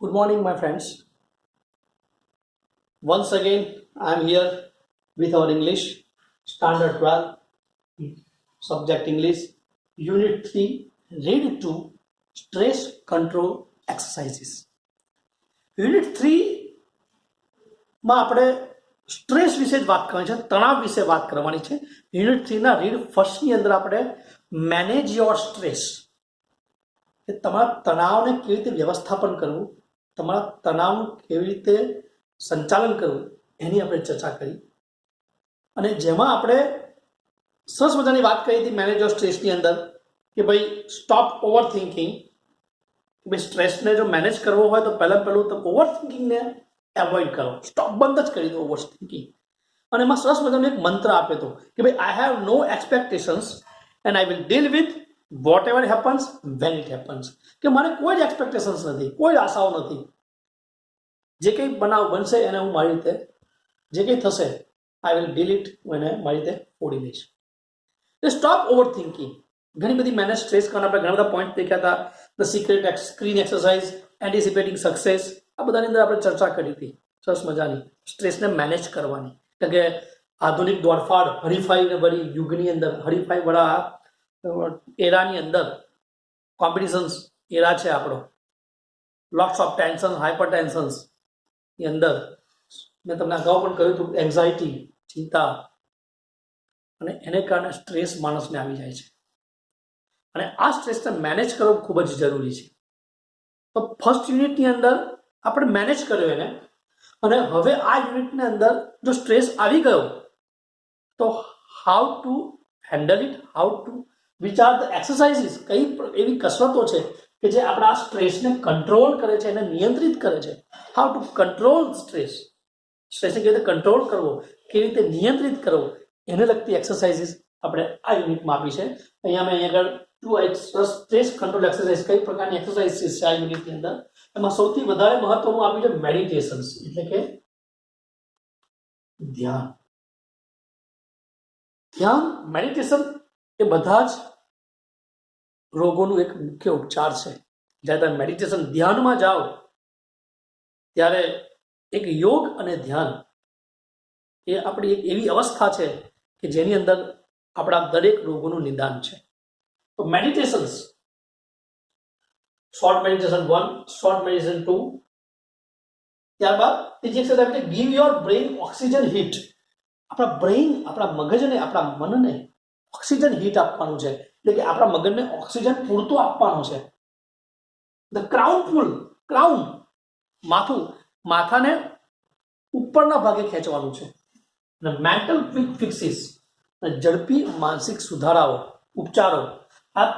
Good morning, my friends. Once again, I am here with our English Standard 12, Subject English, Unit 3, Read 2, Stress Control Exercises. Unit 3 માં આપણે stress વિશે જ વાત કરવાની છે, તણાવ વિશે વાત કરવાની છે. યુનિટ 3 ના રીડ ફર્સ્ટની અંદર આપણે મેનેજ યોર સ્ટ્રેસ, કે તમારા તણાવને કેવી રીતે વ્યવસ્થાપન કરવું, તમારા તણાવનું કેવી રીતે સંચાલન કરવું એની આપણે ચર્ચા કરી. અને જેમાં આપણે સરસ મજાની વાત કરી હતી મેનેજ ઓફ સ્ટ્રેસની અંદર કે ભાઈ સ્ટોપ ઓવર થિંકિંગ. ભાઈ સ્ટ્રેસને જો મેનેજ કરવો હોય તો પહેલું તો ઓવર થિંકિંગને એવોઇડ કરો, સ્ટોપ બંધ જ કરી દો ઓવર થિંકિંગ. અને એમાં સરસ મજાનો એક મંત્ર આપ્યો હતો કે ભાઈ I have no expectations and I will deal with whatever happens when it happens. કે મારે કોઈ જ એક્સપેક્ટેશન્સ નથી, કોઈ આશાઓ નથી. જે કંઈ બનાવ બનશે એને હું મારી રીતે, જે કંઈ થશે આઈ વિલ ડીલ ઇટ, એને મારી રીતે ફોડી દઈશ. Stop over thinking. ઘણી બધી મેનેજ સ્ટ્રેસ કરવાના આપણે ઘણા બધા પોઈન્ટ દેખ્યા હતા. The secret screen exercise, anticipating success, આ બધાની અંદર આપણે ચર્ચા કરી હતી સરસ મજાની સ્ટ્રેસને મેનેજ કરવાની. કારણ કે આધુનિક દોડફાડ હરીફાઈને ભરી યુગની અંદર, હરીફાઈ વાળા એરાની અંદર, કોમ્પિટિશન્સ એરા છે આપણો, લોટ્સ ઓફ ટેન્શન, હાઇપર ટેન્શન્સ ની અંદર મેં તમને અગાઉ પણ કહ્યું હતું એન્ઝાઇટી, ચિંતા, અને એને કારણે સ્ટ્રેસ માણસને આવી જાય છે. અને આ સ્ટ્રેસને મેનેજ કરવો ખૂબ જ જરૂરી છે. તો ફર્સ્ટ યુનિટની અંદર આપણે મેનેજ કર્યો એને, અને હવે આ યુનિટની અંદર જો સ્ટ્રેસ આવી ગયો તો how to handle it, how to which are the exercises, કઈ એવી કસરતો છે કે જે આપણા સ્ટ્રેસને કંટ્રોલ કરે છે, એને નિયંત્રિત કરે છે. હાઉ ટુ કંટ્રોલ સ્ટ્રેસ, સ્ટ્રેસને કેવી રીતે કંટ્રોલ કરવો, કેવી રીતે નિયંત્રિત કરવો, એને લગતી એક્સરસાઇઝીસ આપણે આ યુનિટમાં આપી છે. અહીંયા મેં આગળ સ્ટ્રેસ કંટ્રોલ એક્સરસાઇઝ, કઈ પ્રકારની એક્સરસાઇઝીસ છે આ યુનિટની અંદર. એમાં સૌથી વધારે મહત્વનું આપ્યું છે મેડિટેશન્સ, એટલે કે ધ્યાન. ધ્યાન, મેડિટેશન એ બધા જ રોગોનું એક મુખ્ય ઉપચાર છે. જ્યારે તમે મેડિટેશન, ધ્યાનમાં જાઓ ત્યારે એક યોગ અને ધ્યાન એ આપણી એક એવી અવસ્થા છે કે જેની અંદર આપણા દરેક રોગોનું નિદાન છે. તો મેડિટેશન્સ, શોર્ટ મેડિટેશન 1, શોર્ટ મેડિટેશન 2, ત્યારબાદ ત્રીજી એક્સરસાઇઝ આપણે give your brain oxygen heat. આપણા બ્રેઇન, આપણા મગજને, આપણા મનને ઓક્સિજન હીટ આપવાનું છે, એટલે કે આપણા મગજને ઓક્સિજન પૂરતું આપવાનું છે. ધ ક્રાઉન પુલ, ક્રાઉન માથું, માથાને ઉપરના ભાગે ખેંચવાનું છે. અને મેન્ટલ ક્વિક ફિક્સિસ, ઝડપી માનસિક સુધારાઓ, ઉપચારો. આ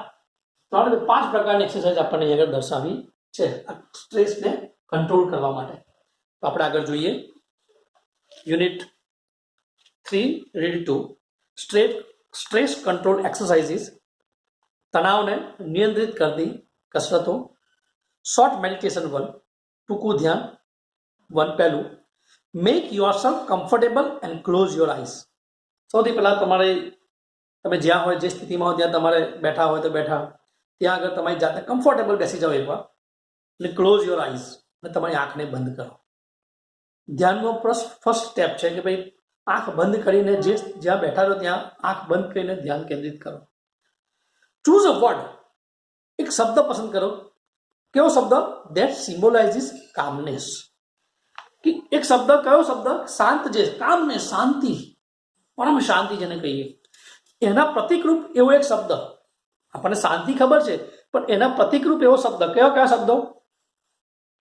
3-5 પ્રકારની એક્સરસાઇઝ આપણને આગળ દર્શાવી છે આ સ્ટ્રેસને કંટ્રોલ કરવા માટે. તો આપણે આગળ જોઈએ unit 3 read 2, stress control exercises, તણાવને નિયંત્રિત કરતી કસરતો. શોર્ટ મેડિટેશન 1, ટૂંકું ધ્યાન 1. પહેલું, make yourself comfortable and close your eyes. સૌથી પહેલાં તમે જ્યાં હોય, જે સ્થિતિમાં હોય ત્યાં તમારે બેઠા હોય તો બેઠા, ત્યાં આગળ તમારી જાતે કમ્ફર્ટેબલ બેસી જાઓ એકવાર, એટલે ક્લોઝ યોર આઈઝ, અને તમારી આંખને બંધ કરો. ધ્યાનનો ફર્સ્ટ સ્ટેપ છે કે ભાઈ આંખ બંધ કરીને જ્યાં બેઠા છો ત્યાં આંખ બંધ કરીને ધ્યાન કેન્દ્રિત કરો. ચૂઝ અ વર્ડ, એક શબ્દ પસંદ કરો. કેવો શબ્દ? That symbolises commonness. કે એક શબ્દ, કયો શબ્દ? શાંત, જે કામનેસ, શાંતિ, પરમ શાંતિ જેને કહીએ, એના પ્રતિકરૂપ એવો એક શબ્દ. આપણને શાંતિ ખબર છે, પણ એના પ્રતિકરૂપ એવો શબ્દ. કયા શબ્દો?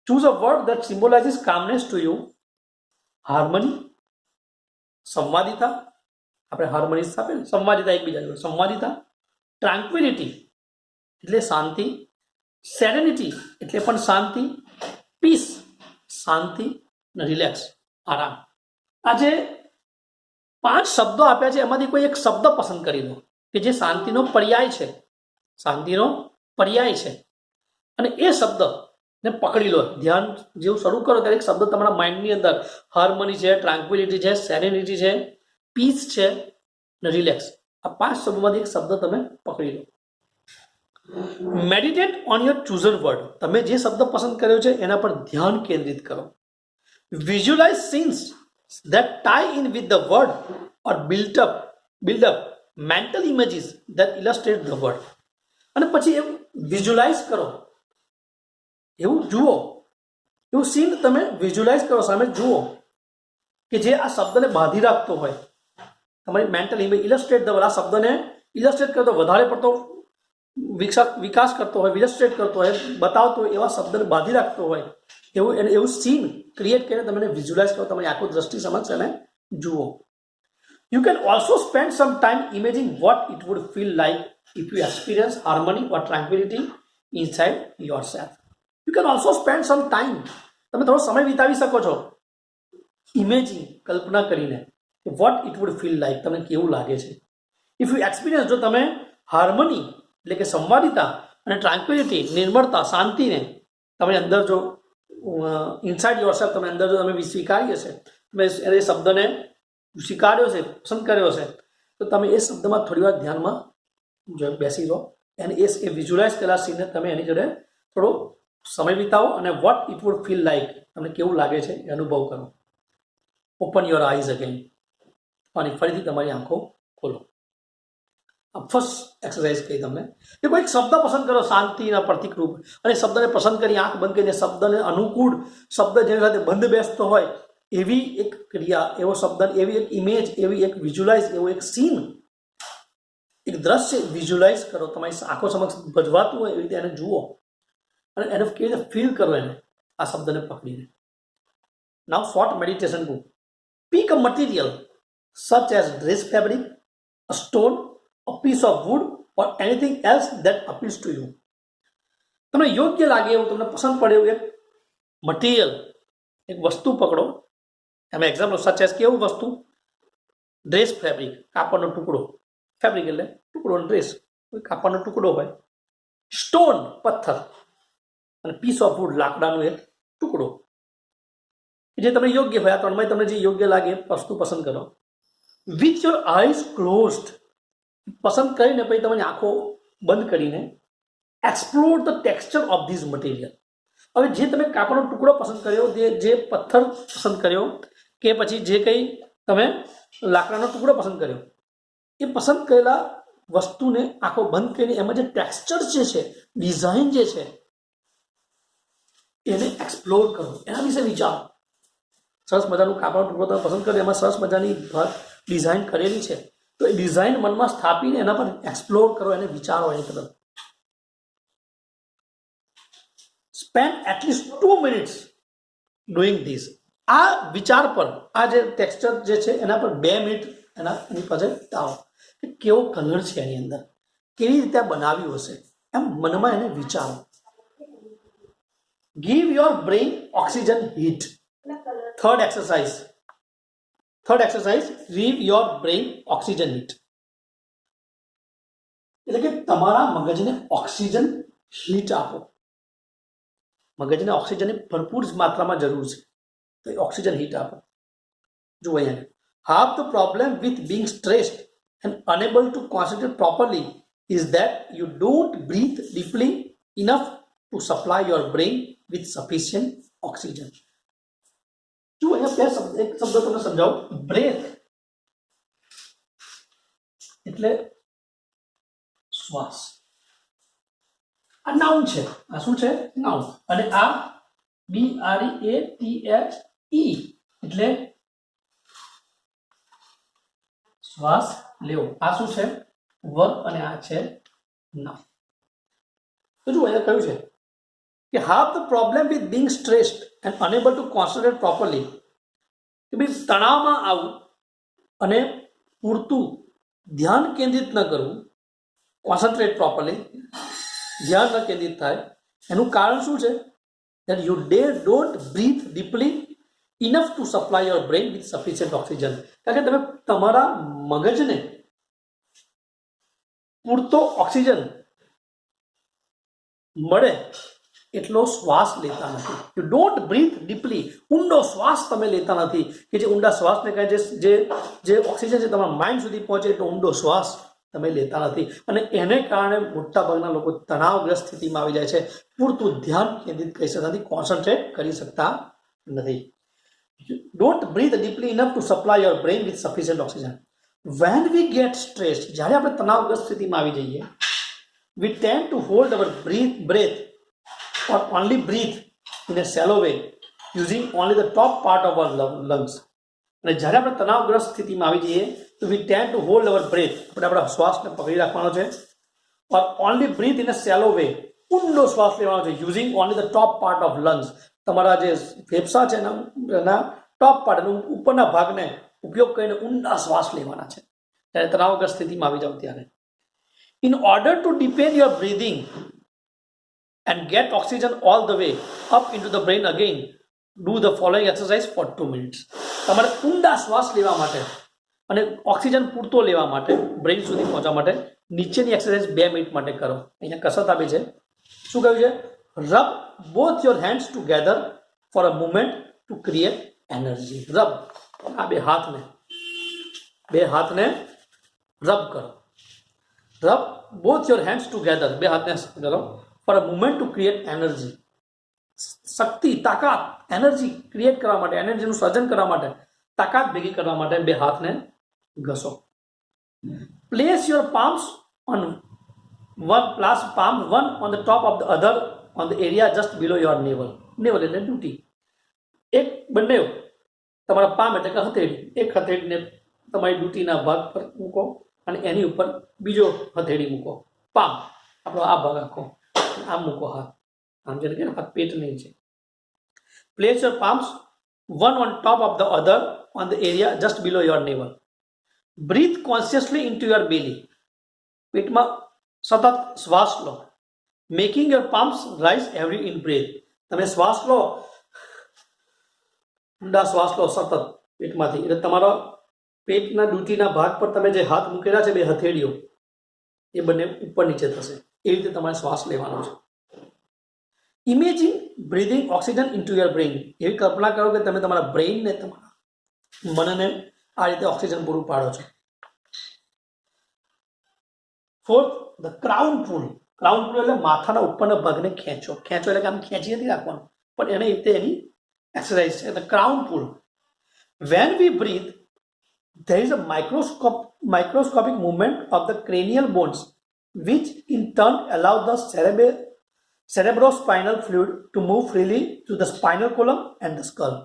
Choose a word that symbolises commonness to you. Harmony, સંવાદિતા, આપણે હાર્મની આપે ને, સંવાદિતા એકબીજા જોડે, સંવાદિતા. ટ્રાન્ક્વિલિટી એટલે શાંતિ. સેરેનિટી એટલે પણ શાંતિ. પીસ, શાંતિ. રિલેક્સ, આરામ. આ જે 5 શબ્દો આપ્યા છે એમાંથી કોઈ એક શબ્દ પસંદ કરી લો કે જે શાંતિનો પર્યાય છે, શાંતિનો પર્યાય છે, અને એ શબ્દને પકડી લો. ધ્યાન જેવું શરૂ કરો ત્યારે એક શબ્દ તમારા માઇન્ડની અંદર, હાર્મની છે, ટ્રાન્ક્વિલિટી છે, સેરેનિટી છે, પીસ છે, અને રિલેક્સ, આ 5 શબ્દોમાંથી એક શબ્દ તમે પકડી લો. Meditate on your chosen word. તમે જે શબ્દ પસંદ કર્યો છે એના પર ધ્યાન કેન્દ્રિત કરો. Visualise scenes that tie in with the word or build up mental images that illustrate the word. અને પછી એવું વિઝ્યુલાઇઝ કરો, એવું જુઓ, એવું સીન તમે વિઝ્યુલાઇઝ કરો, સામે જુઓ કે જે આ શબ્દને બાંધી રાખતો હોય. તમારી mental image illustrate the word, આ શબ્દને ઇલસ્ટ્રેટ કરતો, વધારે પડતો વિકાસ કરતો હોય, ઇલસ્ટ્રેટ કરતો હોય, બતાવતો હોય, એવા શબ્દને બાંધી રાખતો હોય, એવું સીન ક્રિએટ કરીને તમે વિઝ્યુલાઇઝ કરો, તમારી આખું દ્રષ્ટિ સમક્ષ એને જુઓ. You can also spend some time imagining what it would feel like if you experience harmony or tranquility inside yourself. You can also spend some time, તમે થોડો સમય વિતાવી શકો છો ઇમેજિંગ, કલ્પના કરીને what it would feel like, તમને કેવું લાગે છે. If you experience, જો તમે હાર્મની એટલે કે સંવાદિતા અને ટ્રાન્ક્વિલિટી, નિર્મળતા, શાંતિને તમે અંદર જો ઇનસાઇડ યોરસેલ્ફ તમે અંદર જો તમે સ્વીકારી હશે, તમે એ શબ્દને સ્વીકાર્યો છે, પસંદ કર્યો છે, તો તમે એ શબ્દમાં થોડી વાર ધ્યાનમાં બેસી રહો અને એ વિઝ્યુલાઇઝ કરેલા સીનને તમે એની જોડે થોડો સમય વિતાવો અને what it would feel like, તમને કેવું લાગે છે એ અનુભવ કરો. ઓપન યોર આઈઝ અગેન, અને ફરીથી તમારી આંખો ખોલો. આ ફર્સ્ટ એક્સરસાઇઝ કહી તમને કે કોઈ એક શબ્દ પસંદ કરો શાંતિના પ્રતિક રૂપ, અને શબ્દને પસંદ કરી આંખ બંધ કરીને શબ્દને અનુકૂળ, શબ્દ જેની સાથે બંધ બેસતો હોય એવી એક ક્રિયા, એવો શબ્દ, એવી એક ઇમેજ, એવી એક વિઝ્યુલાઇઝ, એવો એક સીન, એક દ્રશ્ય વિઝ્યુલાઇઝ કરો, તમારી આંખો સમક્ષ ભજવાતું હોય એવી રીતે એને જુઓ અને એને કેવી રીતે ફીલ કરો એને, આ શબ્દને પકડીને. Now short meditation book. Pick a material such as dress fabric, a stone, a piece of wood or anything else that appeals to you. તમને યોગ્ય લાગે એવું, તમને પસંદ પડે એવું એક મટીરિયલ, એક વસ્તુ પકડો. એમાં એક્ઝામ્પલ સચ એઝ કેવું વસ્તુ? ડ્રેસ ફેબ્રિક, કાપડનો ટુકડો. ફેબ્રિક એટલે ટુકડો, ડ્રેસ કાપડનો ટુકડો હોય. સ્ટોન, પથ્થર, અને પીસ ઓફ વુડ, લાકડાનો એક ટુકડો. જે તમને યોગ્ય હોય, આ ત્રણમાં તમને જે યોગ્ય લાગે વસ્તુ પસંદ કરો. વિથ યોર આઈઝ ક્લોઝડ, પસંદ કરીને પછી તમારી આંખો બંધ કરીને explore the texture of this material. હવે જે તમે કાપડનો ટુકડો પસંદ કર્યો, જે પથ્થર પસંદ કર્યો, કે પછી જે કંઈ તમે લાકડાનો ટુકડો પસંદ કર્યો, એ પસંદ કરેલા વસ્તુને આંખો બંધ કરીને એમાં જે ટેક્સચર જે છે, ડિઝાઇન જે છે, એને એક્સપ્લોર કરો, એના વિશે વિચારો. સરસ મજાનું કાપડનો ટુકડો તમે પસંદ કર્યો, એમાં સરસ મજાની ડિઝાઇન કરેલી છે, તો એ ડિઝાઇન મનમાં સ્થાપીને એના પર એક્સપ્લોર કરો, એને વિચારો એની તરફ. Spend at least 2 minutes doing this. આ વિચાર પર, આ જે ટેક્સચર જે છે એના પર 2 મિનિટ એની પાસે વિતાવો કે કેવો કલર છે એની અંદર, કેવી રીતે બનાવ્યું હશે, એમ મનમાં એને વિચારો. Give your brain oxygen heat. Third exercise, give your brain oxygen heat. એટલે કે તમારા મગજને ઓક્સિજન હીટ આપો. મગજને ઓક્સિજનની ભરપૂર માત્રામાં જરૂર છે, તો એ ઓક્સિજન હીટ આપો. જુઓ અહીંયા, half the problem with being stressed and unable to concentrate properly is that you don't breathe deeply enough to supply your brain with sufficient oxygen. જુઓ અહીંયા એક શબ્દ તમને સમજાવું. બ્રેથ એટલે શ્વાસ. આ નાઉન છે, આ શું છે? નાઉન. અને આ BREATHE એટલે શ્વાસ લેવો. આ શું છે? વર્બ, અને આ છે નાઉન. તો જુઓ અહીંયા કહ્યું છે કે half the problem with Bing stressed and enable two concentrate properly, કે ભાઈ તણાવમાં આવું અને પૂરતું ધ્યાન કેન્દ્રિત ન કરવું, કોન્સન્ટ્રેટ પ્રોપરલી, ધ્યાન ન કેન્દ્રિત થાય, એનું કારણ શું છે? that you don't breathe deeply enough to supply your brain with sufficient oxygen. કારણ કે તમે તમારા મગજને પૂરતો ઓક્સિજન મળે એટલો શ્વાસ લેતા નથી. યુ ડોન્ટ બ્રીથ ડીપલી, ઊંડો શ્વાસ તમે લેતા નથી, કે જે ઊંડા શ્વાસને કહે જે ઓક્સિજન છે તમારા માઇન્ડ સુધી પહોંચે એટલો ઊંડો શ્વાસ તમે લેતા નથી અને એને કારણે મોટાભાગના લોકો તણાવગ્રસ્ત સ્થિતિમાં આવી જાય છે, પૂરતું ધ્યાન કેન્દ્રિત કરી શકતા નથી, કોન્સન્ટ્રેટ કરી શકતા નથી. Don't breathe deeply enough to supply your brain with sufficient oxygen. When we get stress, જ્યારે આપણે તણાવગ્રસ્ત સ્થિતિમાં આવી જઈએ, we tend to hold our breath or only breathe in a shallow way using only the top part of our lungs. અને જ્યારે આપણે તણાવગ્રસ્ત સ્થિતિમાં આવી જઈએ તો we tend to hold our breath, આપણે આપણા શ્વાસને પકડી રાખવાનો છે, or only breathe in a shallow way, ઊંડો શ્વાસ લેવાનો છે, using only the top part of lungs. તમારા જે ફેફસા છે એના ટોપ પાર્ટ, ઉપરના ભાગને ઉપયોગ કરીને ઊંડા શ્વાસ લેવાના છે ત્યારે તણાવગ્રસ્ત સ્થિતિમાં આવી જાવ ત્યારે. In order to deepen your breathing and get oxygen all the way up into the brain again, do the following exercise for 2 minutes. તમારે ઊંડા શ્વાસ લેવા માટે અને ઓક્સિજન પૂરતો લેવા માટે બ્રેઇન સુધી પહોંચવા માટે નીચેની એક્સરસાઇઝ 2 મિનિટ માટે કરો. અહીંયા કસરત આપી છે. શું કહ્યું છે? Rub both your hands together for a moment to create energy. Rub, આ બે હાથને રબ કરો. Rub both your hands together, બે હાથને કરો, for a moment to create energy. શક્તિ, તાકાત, એનર્જી ક્રિએટ કરવા માટે, એનર્જીનું સર્જન કરવા માટે, તાકાત ભેગી કરવા માટે બે હાથને ઘસો. Place your palms on one on the top of the other on the area just below your navel. Navel એટલે ડ્યુટી. એક બંને તમારા પામ એટલે કે હથેળી, એક હથેળીને તમારી ડ્યુટીના ભાગ પર મૂકો અને એની ઉપર બીજો હથેળી મૂકો. પામ આપણો આ ભાગ આખો આમ મૂકો, હાથ આમ જેને કે હાથ પેટની છે. Place your palms one on top of the other on the area just below your navel. Breathe consciously into your belly. પેટમાં સતત શ્વાસ લો. Making your palms rise every in breath. તમે શ્વાસ લો, ઊંડા શ્વાસ લો સતત પેટમાંથી, એટલે તમારો પેટના ડ્યુટીના ભાગ પર તમે જે હાથ મૂકેલા છે બે હથેળીઓ એ બંને ઉપર નીચે થશે. એ રીતે તમારે શ્વાસ લેવાનો છે. Imagine breathing oxygen into your brain. એવી કલ્પના કરો કે તમે તમારા બ્રેઇનને, તમારા મનને આ રીતે ઓક્સિજન પૂરું પાડો છો. Fourth, the crown pull. Crown pull એટલે માથાના ઉપરના ભાગને ખેંચો. ખેંચો એટલે કે આમ ખેંચી નથી રાખવાનું, પણ એને રીતે એની એક્સરસાઇઝ છે. The crown pull. When we breathe, there is a microscopic movement of the cranial bones, which in turn allow the cerebrospinal fluid to move freely through the spinal column and the skull.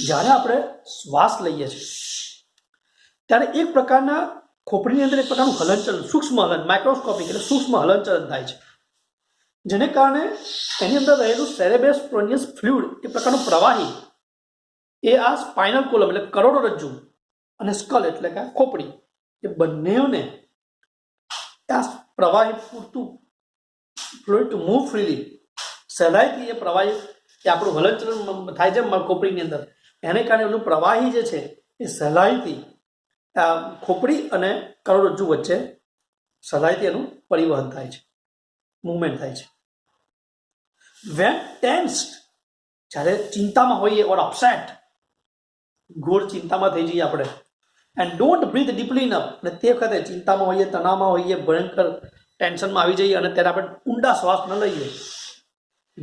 જ્યારે આપણે શ્વાસ લઈએ છીએ ત્યારે એક પ્રકારના ખોપડીની અંદર એક પ્રકારનું હલનચલન, સૂક્ષ્મ હલન, માઇક્રોસ્કોપિક એટલે સૂક્ષ્મ હલનચલન થાય છે, જેને કારણે એની અંદર રહેલું સેરેબ્રોસ્પાઇનલ ફ્લુઇડ એ પ્રકારનું પ્રવાહી એ આ સ્પાઇનલ કોલમ એટલે કરોડરજ્જુ અને સ્કલ એટલે કે ખોપડી એ બંનેઓને આ પ્રવાહી પૂરતું ફ્લુઇડ ટુ મૂવ ફ્રીલી, સહેલાઈથી એ પ્રવાહી એ આપણું હલનચલન થાય છે ખોપડીની અંદર, એને કારણે એનું પ્રવાહી જે છે એ સહેલાઈથી ખોપડી અને કરોડરજ્જુ વચ્ચે સહેલાઈથી એનું પરિવહન થાય છે, મૂવમેન્ટ થાય છે. વેન ટેન્સ્ડ, જ્યારે ચિંતામાં હોઈએ ઓર અપસેટ, ઘોર ચિંતામાં થઈ જઈએ આપણે, and don't breathe deeply enough, અને તે વખતે ચિંતામાં હોઈએ, તણાવમાં હોઈએ, ભયંકર ટેન્શનમાં આવી જઈએ અને ત્યારે આપણે ઊંડા શ્વાસ ન લઈએ,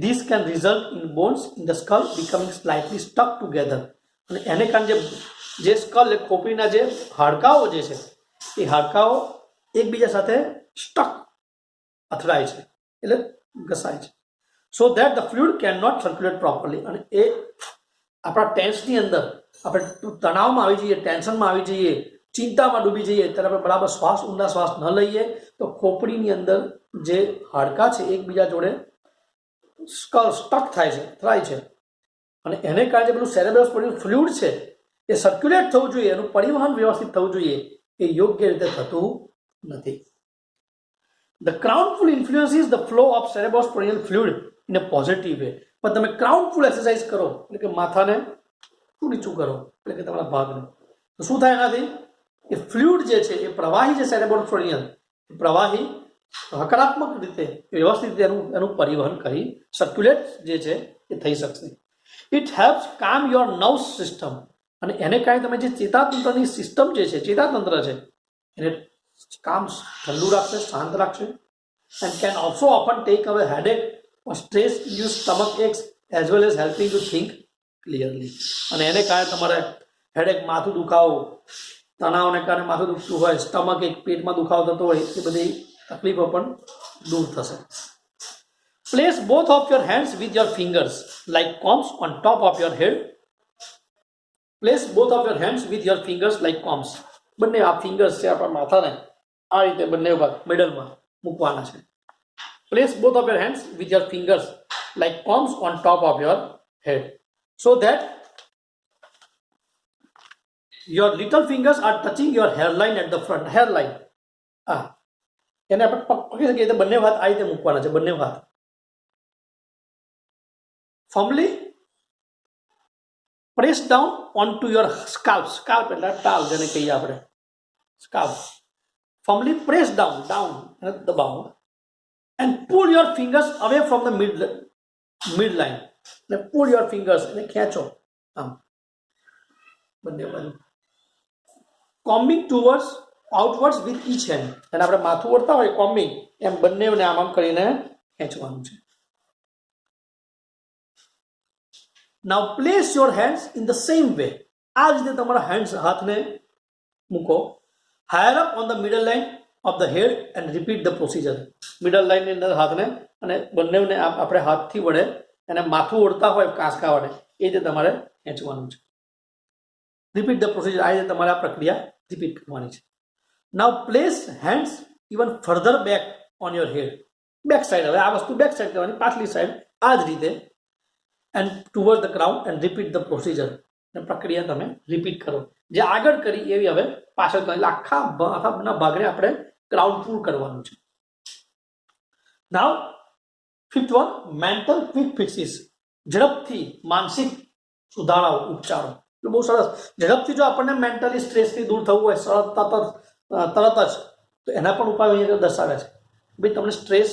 this can result in bones in the skull becoming slightly stuck together. અને એને કારણે જે સ્કલ ખોપડીના જે હાડકાઓ જે છે એ હાડકાઓ એકબીજા સાથે સ્ટક અથડાય છે એટલે ઘસાય છે. So that the fluid can not circulate properly. અને એ આપણા ટેન્સની અંદર આપણે તણાવમાં આવી જઈએ, ટેન્શનમાં આવી જઈએ, ચિંતામાં ડૂબી જઈએ ત્યારે આપણે બરાબર શ્વાસ, ઊંડા શ્વાસ ન લઈએ તો ખોપડીની અંદર જે હાડકા છે એકબીજા જોડે સ્ટક થાય છે, અથડાય છે, અને એને કારણે પેલું સેરેબ્રોસ્પાઇનલ ફ્લુઇડ છે એ સર્ક્યુલેટ થવું જોઈએ, એનું પરિવહન વ્યવસ્થિત થવું જોઈએ, એ યોગ્ય રીતે થતું નથી. The crownful influences the flow of cerebrospinal fluid in a positive way. પણ તમે ક્રાઉનફુલ એક્સરસાઇઝ કરો એટલે કે માથાને નીચું કરો એટલે કે તમારા ભાગને, તો શું થાય એનાથી? એ ફ્લુઇડ જે છે એ પ્રવાહી જે સેરેબ્રોસ્પાઇનલ પ્રવાહી હકારાત્મક રીતે વ્યવસ્થિત રીતે એનું પરિવહન કરી સર્ક્યુલેટ જે છે એ થઈ શકશે. ઇટ હેલ્પ્સ કામ યોર નર્વ સિસ્ટમ. અને એને કારણે તમે જે ચેતાતંત્રની સિસ્ટમ જે છે, ચેતાતંત્ર છે, એને કામ ઠંડુ રાખશે, શાંત રાખશે. And can also often tech અવે headache or stress induced stomach aches as well as helping you think clearly. અને એને કારણે તમારે હેડેક, માથું દુખાવો, તણાવને કારણે માથું દુખતું હોય, સ્ટમક એક, પેટમાં દુખાવો થતો હોય, એ બધી તકલીફો પણ દૂર થશે. Place both of your hands with your fingers like combs on top of your head. Place both of your hands with your fingers like combs. બંને આ ફિંગર્સ છે આપણા માથાને આ રીતે બંને ભાગ મિડલમાં મૂકવાના છે. Place both of your hands with your fingers like combs on top of your head so that your little fingers are touching your hairline at the front. Hairline. એને આપણે પકડી શકીએ. બંને હાથ આ રીતે મૂકવાના છે, બંને હાથ. Firmly press down onto your scalp. Scalp એટલે ટાલ જેને કહીએ આપણે, scalp. Firmly press down અને દબાવો. And pull your fingers away from the midline. Pull your fingers અને ખેંચો આમ બંને બાજુ. Combing outwards with each hand. અને આપણે માથું ઓળતા હોય combing, એમ બંનેને આમ કરીને ખેંચવાનું છે. Now place your hands in the same way. આ રીતે તમારા હાથને મૂકો higher up on the middle line of the head and repeat the procedure. Middle લાઇનની અંદર હાથને અને બંનેને આપણે હાથથી વડે એને માથું ઓળતા હોય કાંસકા વડે એ રીતે તમારે ખેંચવાનું છે. Repeat the procedure. આ રીતે તમારે આ પ્રક્રિયા રિપીટ કરવાની છે. Now place hands even further back on your head. Back side. હવે આ વસ્તુ બેક સાઈડ કરવાની, પાછલી સાઈડ આ જ રીતે. And toward the ground and repeat the procedure. પ્રક્રિયા તમે રિપીટ કરો. જે આગળ કરી એવી હવે પાછળ કરી. આખા ભાગને આપણે ગ્રાઉન્ડ ફૂલ કરવાનું છે. નાઉ ફિફ્થ વન, મેન્ટલ ક્વિક ફિક્સીસ. ઝડપથી માનસિક સુધારાઓ, ઉપચારો. એટલે બહુ સરસ. ઝડપથી જો આપણને મેન્ટલી સ્ટ્રેસથી દૂર થવું હોય તરત જ, તો એના પણ ઉપાય અહીંયા દર્શાવ્યા છે. ભાઈ તમને સ્ટ્રેસ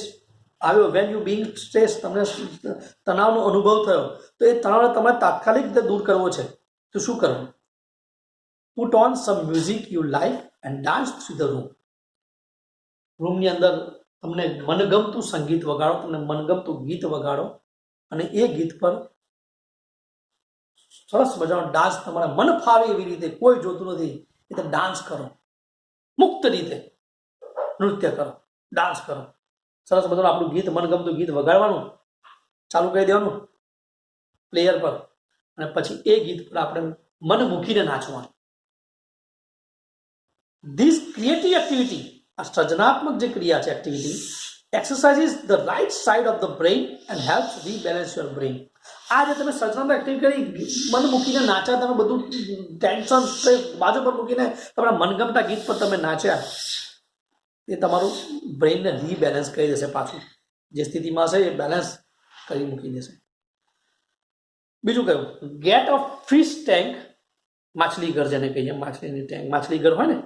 આવ્યો, વેન યુ બિંગ સ્ટ્રેસ, તમને તણાવનો અનુભવ થયો, તો એ તણાવને તમારે તાત્કાલિક રીતે દૂર કરવો છે. તો શું કરવું? Put on some music you like and dance through the room. રૂમની અંદર તમને મનગમતું સંગીત વગાડો, તમને મનગમતું ગીત વગાડો અને એ ગીત પર સરસ મજાનો ડાન્સ, તમારા મન ફાવે એવી રીતે, કોઈ જોતું નથી એટલે ડાન્સ કરો. મુક્ત રીતે નૃત્ય કરો, ડાન્સ કરો. સરસ મજાનું આપણું ગીત, મનગમતું ગીત વગાડવાનું, ચાલુ કરી દેવાનું પ્લેયર પર, અને પછી એ ગીત પર આપણે મન મૂકીને નાચવાનું. ધીસ ક્રિએટિવ એક્ટિવિટી, આ સર્જનાત્મક જે ક્રિયા છે, activity exercises the right side of the brain and helps rebalance your brain. આ જે તમે સર્જનાત્મક એક્ટિવિટી કરી, મન મૂકીને નાચ્યા, તમે બધું ટેન્શન સ્ટ્રેસ બાજુ પર મૂકીને તમારા મનગમતા ગીત પર તમે નાચ્યા, એ તમારું બ્રેઇનને રીબેલેન્સ કરી દેશે. પાછું જે સ્થિતિમાં છે એ બેલેન્સ કરી મૂકી દેશે. બીજું કયું? Get a fish tank. માછલી ઘર જેને કહીએ, માછલીની ટેન્ક, માછલી ઘર હોય ને,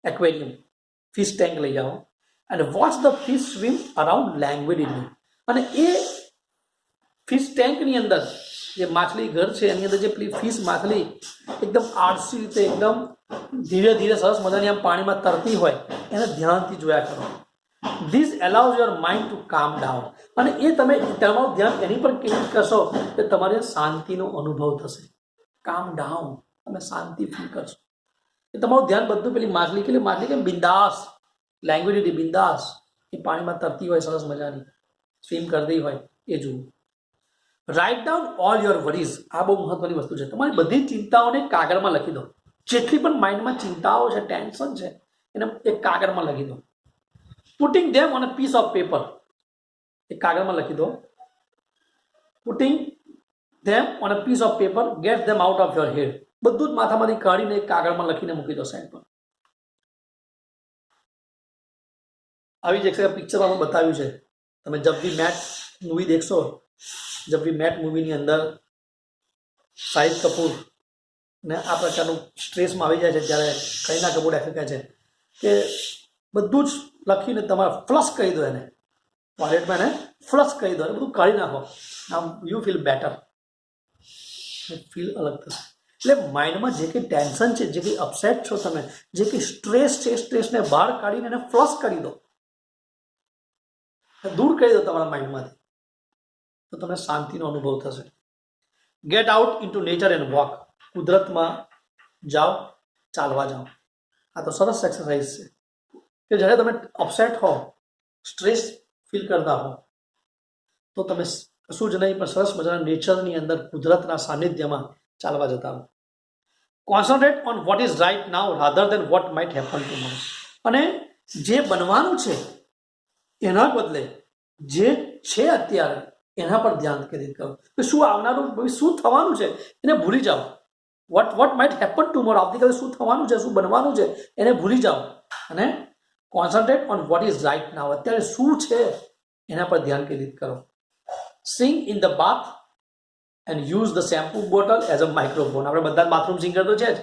એક્વેરિયમ, ફિશ ટેન્ક લઈ જાઓ અને watch the fish swim around languidly. અને એ ફિશ ટેન્કની અંદર જે માછલી ઘર છે એની અંદર જે પેલી ફિશ માછલી એકદમ આળસી રીતે, એકદમ ધીરે ધીરે સરસ મજાની આમ પાણીમાં તરતી હોય, એને ધ્યાનથી જોયા કરો. This allows your mind to કામ ડાઉન. અને એ તમે તમારું ધ્યાન એની પર કેન્દ્રિત કરશો કે તમારે શાંતિનો અનુભવ થશે. કામ ડાઉન, તમે શાંતિ ફીલ કરશો. એ તમારું ધ્યાન બધું પેલી માછલી કેમ બિંદાસ, લેંગ્વેજ બિંદાસ, એ પાણીમાં તરતી હોય સરસ મજાની, સ્વિમ કરતી હોય, એ જુઓ. Write down all your worries. આ બહુ મહત્વની વસ્તુ છે. તમારી બધી ચિંતાઓને કાગળમાં લખી દો. જેટલી પણ માઇન્ડમાં ચિંતાઓ છે, ટેન્શન છે, એને એક કાગળમાં લખી દો. Putting them on a piece of paper. એક કાગળમાં લખી દો. Putting them on a piece of paper, get them out of your head. બધું જ માથામાંથી કાઢીને એક કાગળમાં લખીને મૂકી દો સાઈડ પર. આવી જ એક પિક્ચરમાં બતાવ્યું છે. તમે જબ વી મેટ મૂવી દેખશો, જબ વી મેટ મૂવીની અંદર શાહિદ કપૂર ને આ પ્રકારનું સ્ટ્રેસમાં આવી જાય છે, જ્યારે કરીના કપૂર એક્ટર કહે છે કે બધું જ લખીને તમારે ફ્લશ કરી દો, એને ટોયલેટમાં એને ફ્લશ કરી દો, બધું કાઢી નાખો. આમ યુ ફીલ બેટર, ફીલ અલગ થશે. એટલે માઇન્ડમાં જે કંઈ ટેન્શન છે, જે કંઈ અપસેટ છો તમે, જે કંઈ સ્ટ્રેસ છે, સ્ટ્રેસને બહાર કાઢીને એને ફ્લશ કરી દો, દૂર કરી દો તમારા માઇન્ડમાંથી, તો તમને શાંતિનો અનુભવ થશે. Get out into nature and walk. કુદરતમાં જાઓ, ચાલવા જાઓ. આ તો સરસ એક્સરસાઇઝ છે કે જ્યારે તમે અપસેટ હો, સ્ટ્રેસ ફીલ કરતા હો, તો તમે કશું જ નહીં પણ સરસ મજાના નેચરની અંદર કુદરતના સાનિધ્યમાં ચાલવા જતા હો. Concentrate on what is right now rather than what might happen tomorrow. અને જે બનવાનું છે એના બદલે જે છે અત્યારે એના પર ધ્યાન કેન્દ્રિત કરો. કે શું આવનારું શું થવાનું છે એને ભૂલી જાઓ. વોટ માઇટ હેપન ટુમોરો, આવતીકાલે શું થવાનું છે, શું બનવાનું છે એને ભૂલી જાઓ અને concentrate on what is right now, અત્યારે શું છે એના પર ધ્યાન કેન્દ્રિત કરો. Sing in the bath and use the shampoo bottle as a microphone. આપણે બધા બાથરૂમ સિંગર તો છે જ,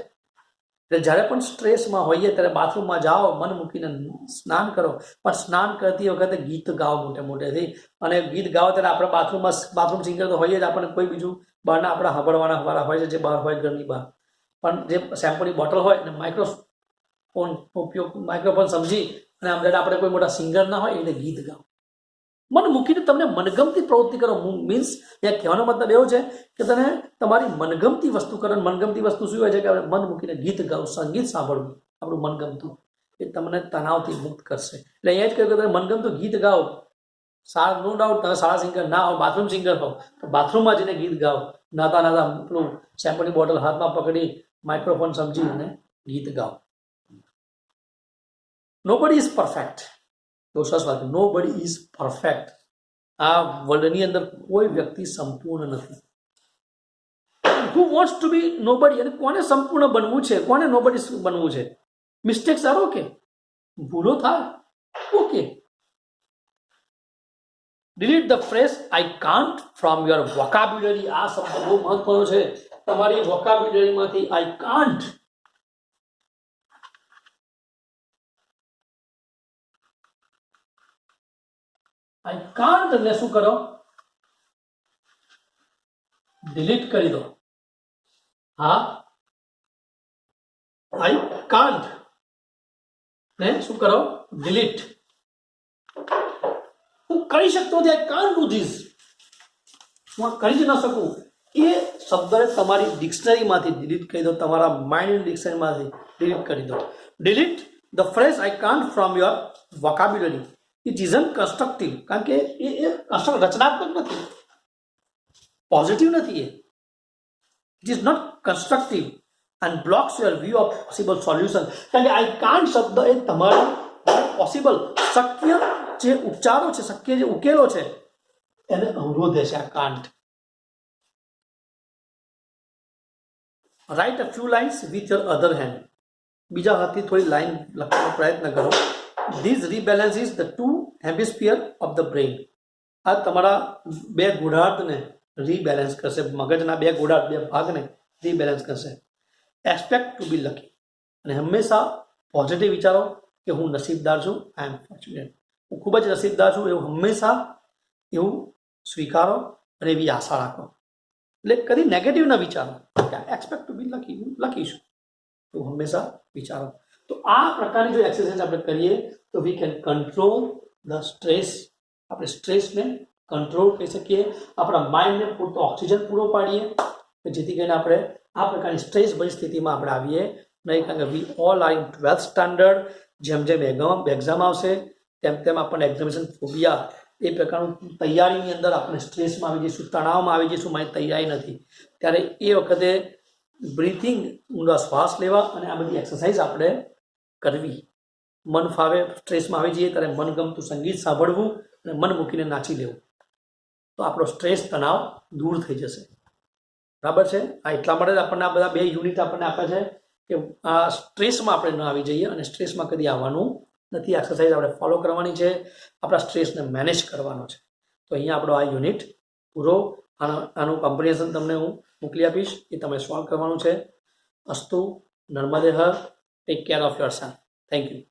એટલે જ્યારે પણ સ્ટ્રેસમાં હોઈએ ત્યારે બાથરૂમમાં જાઓ, મન મૂકીને સ્નાન કરો, પણ સ્નાન કરતી વખતે ગીત ગાઓ મોટે મોટેથી. અને ગીત ગાઓ ત્યારે આપણે બાથરૂમ સિંગર તો હોઈએ જ, આપણને કોઈ બીજું બહારના આપણે સાંભળવાના વાળા હોય છે જે બહાર હોય ઘરની બહાર, પણ જે શેમ્પૂની બોટલ હોય અને માઇક્રોફોન સમજી અને આમ આપણે કોઈ મોટા સિંગર ના હોય એટલે ગીત ગાઓ. મન મૂકીને તમને મનગમતી પ્રવૃત્તિ કરો. મીન્સ ત્યાં કહેવાનો મતલબ એવો છે કે તમે તમારી મનગમતી વસ્તુ કરો. મનગમતી વસ્તુ શું હોય છે કે મન મૂકીને ગીત ગાઓ, સંગીત સાંભળવું આપણું મનગમતું, એ તમને તણાવથી મુક્ત કરશે. એટલે અહીંયા જ કહ્યું કે તમે મનગમતું ગીત ગાઓ. નો ડાઉટ તમે સારા સિંગર ના હો, બાથરૂમ સિંગર હો, તો બાથરૂમમાં જઈને ગીત ગાઓ. નાતા નાતા પેલું શેમ્પૂની બોટલ હાથમાં પકડી માઇક્રોફોન સમજી અને ગીત ગાઓ. Nobody is perfect. બહુ સરસ વાત. Nobody is perfect. આ વર્લ્ડની અંદર કોઈ વ્યક્તિ સંપૂર્ણ નથી. હુ વોન્ટ્સ ટુ બી નોબડી? અને કોને સંપૂર્ણ બનવું છે, કોને નોબડી બનવું છે? મિસ્ટેક્સ આર ઓકે, ભૂલો થાય okay. Delete the phrase I can't from your vocabulary. આ શબ્દ બહુ મહત્વનો છે. તમારી વોકાબ્યુલરીમાંથી આઈ કાન્ટ, આઈ કાન્ટ એટલે શું કરો? ડિલીટ કરી દો. હા, આઈ કાન્ટ ને શું કરો? ડિલીટ. હું કરી શકતો નથી, આઈ કાન્ટ ડુ ધીસ, હું કરી જ ન શકું. એ શબ્દને તમારી ડિક્શનરીમાંથી ડિલીટ કરી દો, તમારા માઇન્ડ ડિક્શનરીમાંથી ડિલીટ કરી દો. Delete the phrase I can't from your vocabulary. It isn't constructive, કારણ કે એ રચનાત્મક નથી, પોઝિટિવ નથી. It is not constructive and blocks your view of possible solution. કારણ કે આઈ કાન્ટ શબ્દ એ તમારા પોસિબલ, શક્ય જે ઉપચારો છે, શક્ય જે ઉકેલો છે એને અવરોધે છે આ can't. Write a few lines with your other hand. બીજા હાથથી થોડી લાઈન લખવાનો પ્રયત્ન કરો. This rebalances the two hemisphere of the brain. આ તમારા બે ગોળાર્ધને રીબેલેન્સ કરશે. મગજના બે ગોળાર્ધ, બે ભાગને રીબેલેન્સ કરશે. એક્સપેક્ટ ટુ બી લકી. અને હંમેશા પોઝિટિવ વિચારો કે હું નસીબદાર છું, આઈ એમ ફોર્ચ્યુનેટ, હું ખૂબ જ નસીબદાર છું, એવું હંમેશા એવું સ્વીકારો અને એવી આશા રાખો. એટલે કદી નેગેટિવ ન વિચારો. એક્સપેક્ટ ટુ બી લકી, હું લકી છું એવું હંમેશા વિચારો. તો આ પ્રકારની જો એક્સરસાઇઝ આપણે કરીએ તો we can control the stress. આપણે સ્ટ્રેસને કંટ્રોલ કરી શકીએ. આપણા માઇન્ડને પૂરતો ઓક્સિજન પૂરો પાડીએ કે જેથી કરીને આપણે આ પ્રકારની સ્ટ્રેસ ભરી સ્થિતિમાં આપણે આવીએ નહીં. કારણ કે we all are in 12th standard. જેમ જેમ એક્ઝામ આવશે તેમ તેમ આપણને એક્ઝામિનેશન ફોબિયા, એ પ્રકારનું તૈયારીની અંદર આપણે સ્ટ્રેસમાં આવી જઈશું, તણાવમાં આવી જઈશું, મારી તૈયારી નથી. ત્યારે એ વખતે બ્રીથિંગ, ઊંડા શ્વાસ લેવા અને આ બધી એક્સરસાઇઝ આપણે કરવી. મન ફાવે સ્ટ્રેસમાં આવી જઈએ ત્યારે મનગમતું સંગીત સાંભળવું અને મન મૂકીને નાચી લેવું, તો આપણો સ્ટ્રેસ, તણાવ દૂર થઈ જશે. બરાબર છે? આ એટલા માટે જ આપણને આ બધા 2 યુનિટ આપણને આપે છે કે આ સ્ટ્રેસમાં આપણે ન આવી જઈએ, અને સ્ટ્રેસમાં કદી આવવાનું નથી. એક્સરસાઇઝ આપણે ફોલો કરવાની છે, આપણા સ્ટ્રેસને મેનેજ કરવાનો છે. તો અહીંયા આપણો આ યુનિટ પૂરો. આનું કોમ્પ્રિહેન્શન તમને હું મોકલી આપીશ, એ તમે સોલ્વ કરવાનું છે. અસ્તુ નર્મદે. Take care of your self. Thank you.